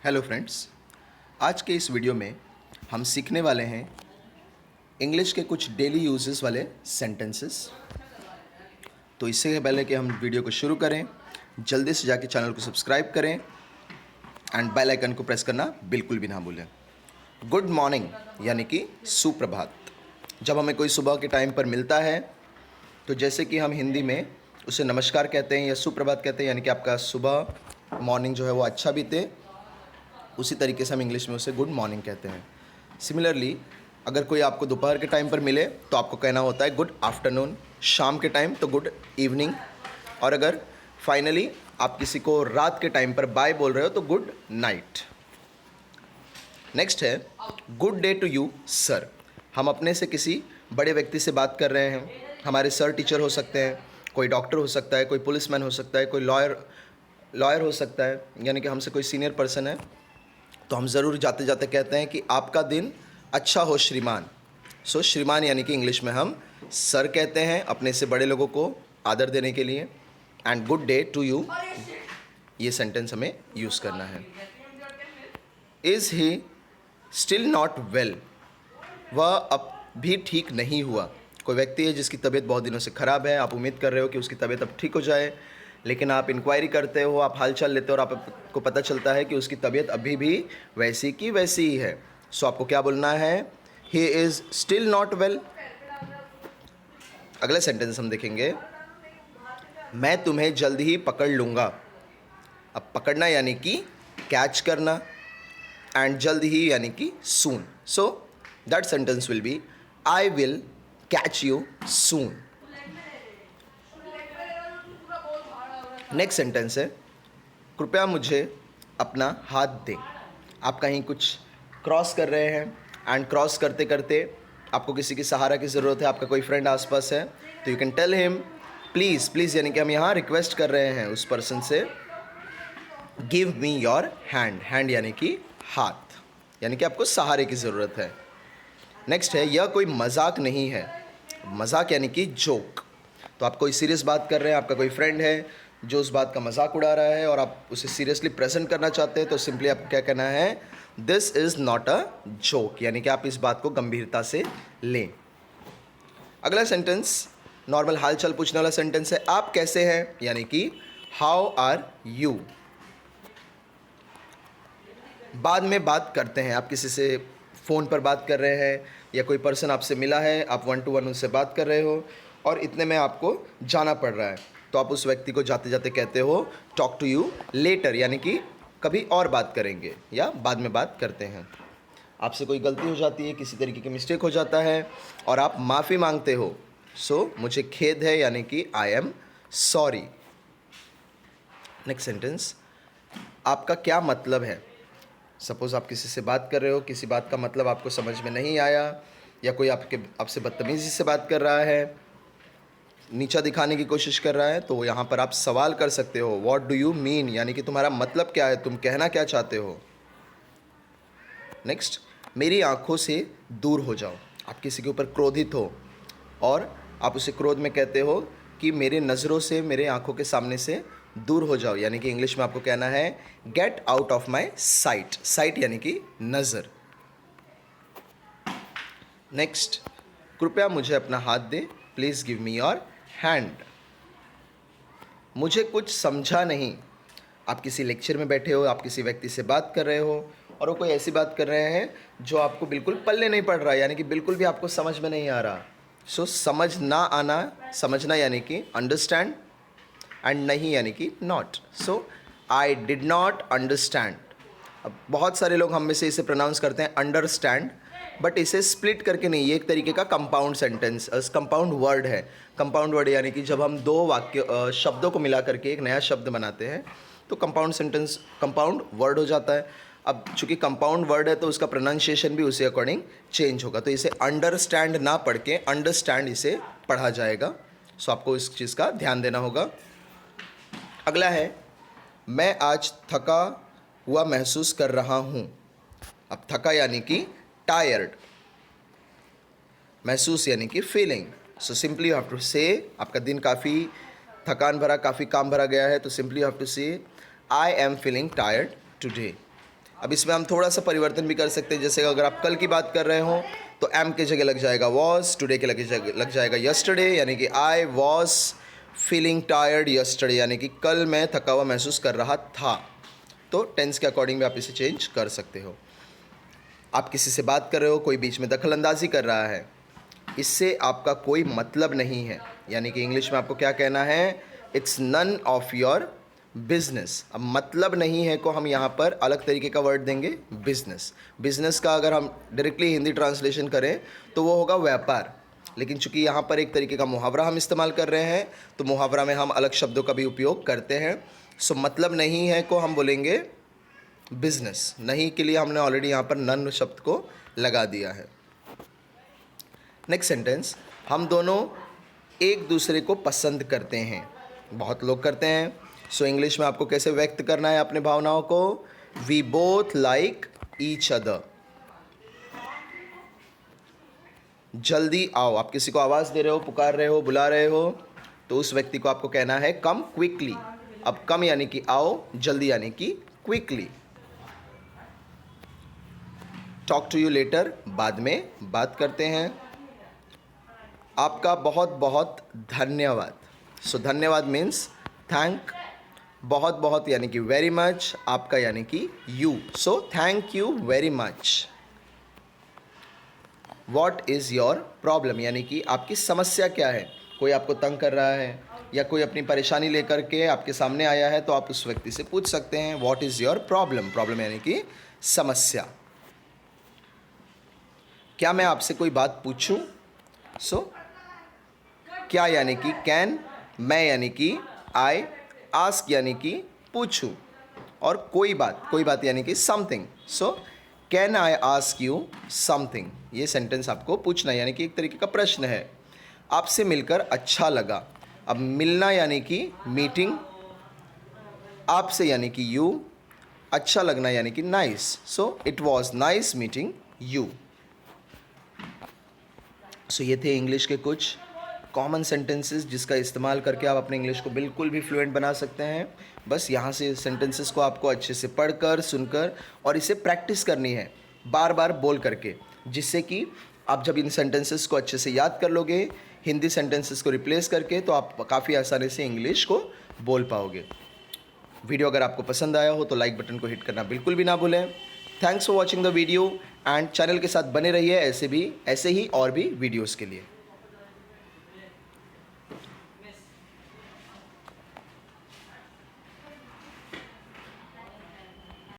Hello friends, आज के इस वीडियो में हम सीखने वाले हैं इंग्लिश के कुछ डेली यूजेस वाले सेंटेंसेस। तो इससे पहले कि हम वीडियो को शुरू करें, जल्दी से जाके चैनल को सब्सक्राइब करें एंड बेल आइकन को प्रेस करना बिल्कुल भी ना भूलें। गुड मॉर्निंग यानी कि सुप्रभात। जब हमें कोई सुबह के टाइम पर मिलता है तो जैसे कि हम हिंदी में उसे नमस्कार कहते हैं या सुप्रभात कहते हैं, यानी कि आपका सुबह मॉर्निंग जो है वो अच्छा बीते, उसी तरीके से हम इंग्लिश में उसे गुड मॉर्निंग कहते हैं। सिमिलरली अगर कोई आपको दोपहर के टाइम पर मिले तो आपको कहना होता है गुड आफ्टरनून, शाम के टाइम तो गुड इवनिंग, और अगर फाइनली आप किसी को रात के टाइम पर बाय बोल रहे हो तो गुड नाइट। नेक्स्ट है good day to you sir. हम अपने से किसी बड़े व्यक्ति से बात कर रहे हैं, हमारे सर टीचर हो सकते हैं, कोई डॉक्टर हो सकता है, कोई पुलिसमैन हो सकता है, कोई लॉयर हो सकता है, यानी कि हमसे कोई सीनियर पर्सन है, तो हम ज़रूर जाते जाते कहते हैं कि आपका दिन अच्छा हो श्रीमान। सो श्रीमान यानी कि इंग्लिश में हम सर कहते हैं अपने से बड़े लोगों को आदर देने के लिए। And good day to you, ये सेंटेंस हमें यूज़ करना है। Is he still not well, वह अब भी ठीक नहीं हुआ। कोई व्यक्ति है जिसकी तबीयत बहुत दिनों से ख़राब है, आप उम्मीद कर रहे हो कि उसकी तबीयत अब ठीक हो जाए, लेकिन आप इंक्वायरी करते हो, आप हालचाल लेते हो और आपको पता चलता है कि उसकी तबीयत अभी भी वैसी की वैसी ही है। सो आपको क्या बोलना है? He is still not well. अगला सेंटेंस हम देखेंगे, मैं तुम्हें जल्द ही पकड़ लूँगा। अब पकड़ना यानी कि कैच करना, एंड जल्द ही यानी कि soon. So that sentence will be I will catch you soon. Next sentence है कृपया मुझे अपना हाथ दें। आप कहीं कुछ क्रॉस कर रहे हैं एंड क्रॉस करते करते आपको किसी की सहारा की ज़रूरत है, आपका कोई फ्रेंड आसपास है, तो you can tell him please please, यानी कि हम यहाँ रिक्वेस्ट कर रहे हैं उस पर्सन से, give me your hand. Hand यानी कि हाथ, यानी कि आपको सहारे की ज़रूरत है। नेक्स्ट है यह कोई मजाक नहीं है। मजाक यानी कि जोक। तो आप कोई सीरियस बात कर रहे हैं, आपका कोई फ्रेंड है जो उस बात का मजाक उड़ा रहा है और आप उसे सीरियसली प्रेजेंट करना चाहते हैं, तो सिंपली आपको क्या कहना है? This is not a joke, यानी कि आप इस बात को गंभीरता से लें। अगला सेंटेंस नॉर्मल हालचाल पूछने वाला सेंटेंस है, आप कैसे हैं, यानी कि हाउ आर यू। बाद में बात करते हैं, आप किसी से फ़ोन पर बात कर रहे हैं या कोई पर्सन आपसे मिला है, आप 1 to 1 उससे बात कर रहे हो और इतने में आपको जाना पड़ रहा है, तो आप उस व्यक्ति को जाते जाते कहते हो टॉक टू यू लेटर, यानी कि कभी और बात करेंगे या बाद में बात करते हैं। आपसे कोई गलती हो जाती है, किसी तरीके की मिस्टेक हो जाता है और आप माफ़ी मांगते हो, सो मुझे खेद है, यानी कि I am sorry. Next sentence, आपका क्या मतलब है। सपोज़ आप किसी से बात कर रहे हो, किसी बात का मतलब आपको समझ में नहीं आया या कोई आपसे बदतमीज़ी से बात कर रहा है, नीचा दिखाने की कोशिश कर रहा है, तो यहाँ पर आप सवाल कर सकते हो व्हाट डू यू मीन, यानी कि तुम्हारा मतलब क्या है, तुम कहना क्या चाहते हो। नेक्स्ट, मेरी आंखों से दूर हो जाओ। आप किसी के ऊपर क्रोधित हो और आप उसे क्रोध में कहते हो कि मेरे नज़रों से, मेरे आंखों के सामने से दूर हो जाओ, यानी कि इंग्लिश में आपको कहना है get out of my sight. Sight यानी कि नज़र। नेक्स्ट, कृपया मुझे अपना हाथ दे, please give me your hand. मुझे कुछ समझा नहीं। आप किसी लेक्चर में बैठे हो, आप किसी व्यक्ति से बात कर रहे हो और वो कोई ऐसी बात कर रहे हैं जो आपको बिल्कुल पल्ले नहीं पड़ रहा, यानी कि बिल्कुल भी आपको समझ में नहीं आ रहा। सो समझ ना आना, समझना यानी कि अंडरस्टैंड, एंड नहीं यानी कि not. So I did not understand. अब बहुत सारे लोग हम में से इसे प्रोनाउंस करते हैं अंडरस्टैंड, बट इसे स्प्लिट करके नहीं, ये एक तरीके का कंपाउंड सेंटेंस, कंपाउंड वर्ड है। कंपाउंड वर्ड यानी कि जब हम दो शब्दों को मिला करके एक नया शब्द बनाते हैं तो कंपाउंड सेंटेंस, कंपाउंड वर्ड हो जाता है। अब चूंकि कंपाउंड वर्ड है तो उसका प्रोनाउंसिएशन भी उसी अकॉर्डिंग चेंज होगा, तो इसे अंडरस्टैंड ना पढ़ के अंडरस्टैंड इसे पढ़ा जाएगा। सो आपको इस चीज़ का ध्यान देना होगा। अगला है मैं आज थका हुआ महसूस कर रहा हूँ। अब थका यानी कि टायर्ड, महसूस यानी कि feeling. So simply you have to say, आपका दिन काफ़ी थकान भरा, काफ़ी काम भरा गया है, तो सिंपली यू हैव टू से I am feeling tired today. अब इसमें हम थोड़ा सा परिवर्तन भी कर सकते हैं, जैसे अगर आप कल की बात कर रहे हो तो एम के जगह लग जाएगा वॉज, टुडे के लग जाएगा यस्टरडे, यानी कि I was feeling tired yesterday, यानी कि कल मैं थका हुआ महसूस कर रहा था। तो टेंस के अकॉर्डिंग भी आप इसे चेंज कर सकते हो। आप किसी से बात कर रहे हो, कोई बीच में दखलंदाजी कर रहा है, इससे आपका कोई मतलब नहीं है, यानी कि इंग्लिश में आपको क्या कहना है, it's none of your business. अब मतलब नहीं है को हम यहाँ पर अलग तरीके का वर्ड देंगे, बिजनेस। बिजनेस का अगर हम डायरेक्टली हिंदी ट्रांसलेशन करें तो वो होगा व्यापार, लेकिन चूंकि यहाँ पर एक तरीके का मुहावरा हम इस्तेमाल कर रहे हैं तो मुहावरा में हम अलग शब्दों का भी उपयोग करते हैं। सो मतलब नहीं है को हम बोलेंगे बिजनेस। नहीं के लिए हमने ऑलरेडी यहाँ पर नन शब्द को लगा दिया है। नेक्स्ट सेंटेंस, हम दोनों एक दूसरे को पसंद करते हैं। बहुत लोग करते हैं। सो इंग्लिश में आपको कैसे व्यक्त करना है अपने भावनाओं को, we both like each other. जल्दी आओ, आप किसी को आवाज़ दे रहे हो, पुकार रहे हो, बुला रहे हो, तो उस व्यक्ति को आपको कहना है कम क्विकली। अब कम यानी कि आओ, जल्दी यानी कि quickly. Talk to you later, बाद में बात करते हैं। आपका बहुत बहुत धन्यवाद। सो धन्यवाद मीन्स थैंक, बहुत बहुत यानी कि वेरी मच, आपका यानी कि you. So thank you very much. What is your problem, यानी कि आपकी समस्या क्या है। कोई आपको तंग कर रहा है या कोई अपनी परेशानी लेकर के आपके सामने आया है तो आप उस व्यक्ति से पूछ सकते हैं what is your problem. Problem यानी कि समस्या। क्या मैं आपसे कोई बात पूछूं। सो क्या यानी कि कैन, मैं यानी कि आई, आस्क यानी कि पूछूं, और कोई बात यानी कि something. So can I ask you something, ये सेंटेंस आपको पूछना यानी कि एक तरीके का प्रश्न है। आपसे मिलकर अच्छा लगा। अब मिलना यानी कि मीटिंग, आपसे यानी कि यू, अच्छा लगना यानी कि nice. So it was nice meeting you. So ये थे इंग्लिश के कुछ कॉमन सेंटेंसेस जिसका इस्तेमाल करके आप अपने इंग्लिश को बिल्कुल भी फ्लुएंट बना सकते हैं। बस यहाँ से सेंटेंसेस को आपको अच्छे से पढ़कर, सुनकर और इसे प्रैक्टिस करनी है बार बार बोल करके, जिससे कि आप जब इन सेंटेंसेस को अच्छे से याद कर लोगे, हिंदी सेंटेंसेस को रिप्लेस करके, तो आप काफ़ी आसानी से इंग्लिश को बोल पाओगे। वीडियो अगर आपको पसंद आया हो तो लाइक बटन को हिट करना बिल्कुल भी ना भूलें। Thanks for watching the video and channel के साथ बने रहिए ऐसे ही और भी वीडियोज़ के लिए।